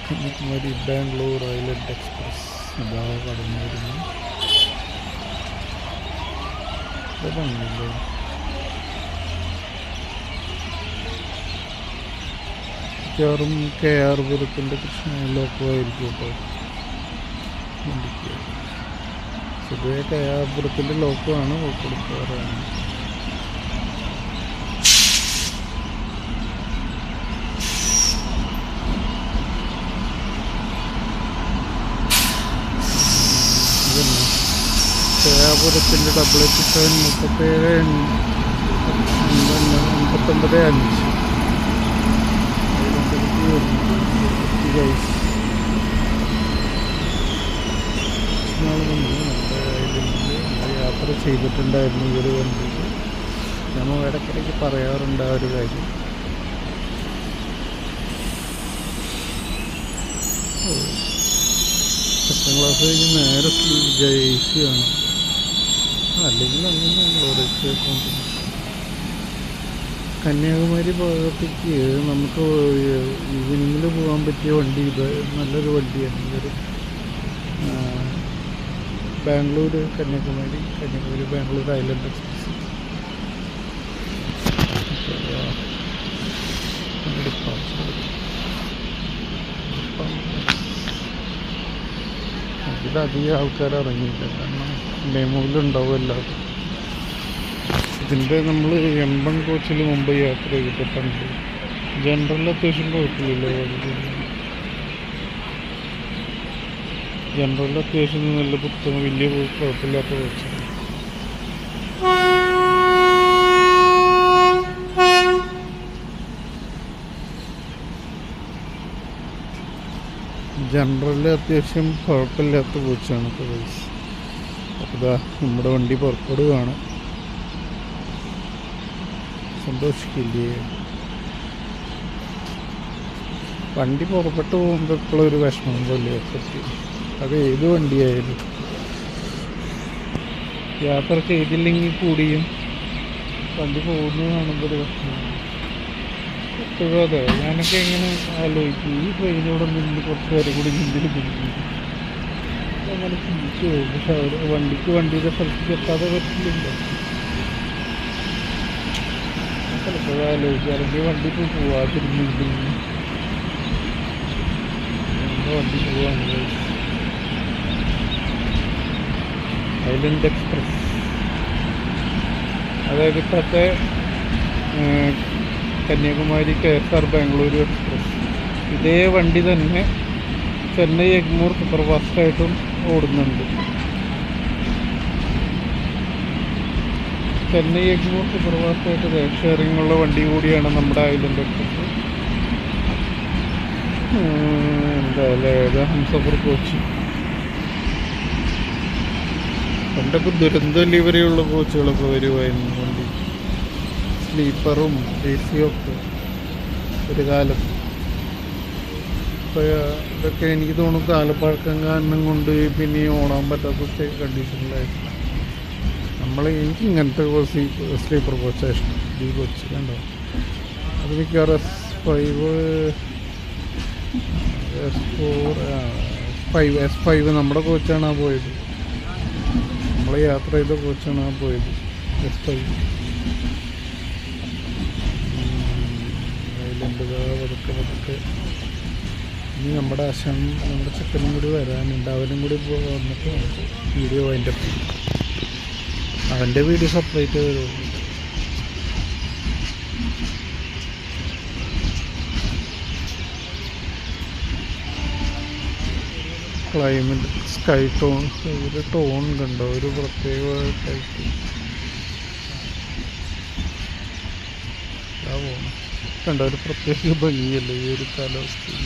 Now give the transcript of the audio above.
Kanyakumari Bangalore island express ഇതാ കടന്നു വരുന്നു. ഭംഗിയില്ലേ? മിക്കവാറും KR പുരത്തിൻ്റെ കൃഷ്ണ ലോക്കമായിരിക്കും കേട്ടോ. പൊതുവെ KR പുരത്തിൻ്റെ ലോക്കമാണ് കൊടുക്കാറാണ്. KR-പുരത്തിൻ്റെ 887 37 5 യാത്ര ചെയ്തിട്ടുണ്ടായിരുന്നു ഈ ഒരു വണ്ടിയിൽ. നമ്മൾ ഇടയ്ക്കിടയ്ക്ക് പറയാറുണ്ട് ആ ഒരു കാര്യം. സെക്കൻഡ് ക്ലാസ് കഴിഞ്ഞ് നേരെ AC ആണ്. അല്ലെങ്കിൽ അങ്ങനെയാണ് കന്യാകുമാരി ഭാഗത്തേക്ക് നമുക്ക് ഈവനിങ്ങിൽ പോകാൻ പറ്റിയ വണ്ടി ഇത് നല്ലൊരു വണ്ടിയാണ്. ഇതൊരു ബാംഗ്ലൂർ കന്യാകുമാരി ബാംഗ്ലൂർ ഐലൻഡ് എക്സ്പ്രസ്. ഇതിലധികം ആൾക്കാർ ഇറങ്ങിയില്ല, കാരണം ഡെമോയിലുണ്ടാവും എല്ലാവരും. ഇതിൻ്റെ നമ്മൾ എംബൺ കോച്ചിൽ മുമ്പ് യാത്ര ചെയ്തിട്ടുണ്ട്. ജനറൽ അത്യാവശ്യം കുഴപ്പമില്ലല്ലോ. ജനറൽ അത്യാവശ്യം നല്ല പുത്തകം വലിയ കുഴപ്പമില്ലാത്ത കോച്ചാണ്. ജനറലിൽ അത്യാവശ്യം കുഴപ്പമില്ലാത്ത കോച്ചാണ് ഇപ്പോൾ വയസ്സ്. അപ്പോൾ ഇതാ നമ്മുടെ വണ്ടി പുറപ്പെടുകയാണ്. സന്തോഷിക്കില്ലേ? വണ്ടി പുറപ്പെട്ടു പോകുമ്പോൾ എപ്പോഴും ഒരു വിഷമം പോലെ പറ്റി. അത് ഏത് വണ്ടിയായാലും യാത്ര ചെയ്തില്ലെങ്കിൽ കൂടിയും വണ്ടി പോകുന്നത് കാണുമ്പോൾ ഒരു വിഷമമാണ്. എപ്പോഴും അതെ. ഞാനൊക്കെ എങ്ങനെ ആലോചിക്കും, ഈ ട്രെയിനോടെ നിന്ന് കുറച്ച് പേരെ കൂടി മുന്നിൽ പിടിക്കും, അങ്ങനെ ചിന്തിച്ചു പോകും. പക്ഷെ അവർ വണ്ടിയുടെ സ്ഥലത്തേക്ക് എത്താതെ പറ്റില്ലല്ലോ. ചിലപ്പോഴും ആലോചിക്കും, അല്ലെങ്കിൽ വണ്ടി പോവാതിരുന്നെങ്കിൽ വണ്ടി പോവാണ്. ഐലൻഡ് എക്സ്പ്രസ്, അതായത് ഇപ്പോഴത്തെ കന്യാകുമാരി KSR ബാംഗ്ലൂർ എക്സ്പ്രസ്. ഇതേ വണ്ടി തന്നെ ചെന്നൈ എഗ്മോർ സൂപ്പർ ഫാസ്റ്റായിട്ടും ഓടുന്നുണ്ട്. ചെന്നൈ എഗ്മോർ സൂപ്പർ ഫാസ്റ്റായിട്ട് റേറ്റ് ഷെയറിംഗ് ഉള്ള വണ്ടി കൂടിയാണ് നമ്മുടെ ഐലൻഡ് എക്സ്പ്രസ്. എന്തായാലും ഏതാ ഹംസഫർ കോച്ച്. പണ്ടൊക്കെ ദുരന്തം ലിവറിയുള്ള കോച്ചുകളൊക്കെ വരുമായിരുന്നു വണ്ടി, സ്ലീപ്പറും AC ഒക്കെ ഒരു കാലത്ത്. ഇപ്പോൾ ഇതൊക്കെ എനിക്ക് തോന്നുന്നു കാലപ്പഴക്കം കാരണം കൊണ്ട് പിന്നെ ഓടാൻ പറ്റാത്ത കണ്ടീഷനിലായിരുന്നു. എനിക്ക് ഇങ്ങനത്തെ സ്ലീപ്പർ കോച്ചാണ് ഇഷ്ടം. ഈ കോച്ച് കണ്ടോ, അത് മിക്കവാറും S5 നമ്മുടെ കോച്ചാണ് ആ പോയത്. നമ്മൾ യാത്ര ചെയ്ത കോച്ചാണ് ആ പോയത്, S5. പതുക്കെ ഇനി നമ്മുടെ ചെക്കനും കൂടി വരാനുണ്ട്. അവനും കൂടി വന്നിട്ട് നമുക്ക് വീഡിയോ അതിൻ്റെ അവൻ്റെ വീഡിയോ സെപ്പറേറ്റ് വരുള്ളൂ. ക്ലൈമറ്റ് സ്കൈ ടോൺ, ഒരു ടോൺ കണ്ടോ, ഒരു പ്രത്യേക ടൈപ്പ്. കണ്ടോ, ഒരു പ്രത്യേക ഭംഗിയല്ലേ ഈ ഒരു കാലാവസ്ഥയിൽ.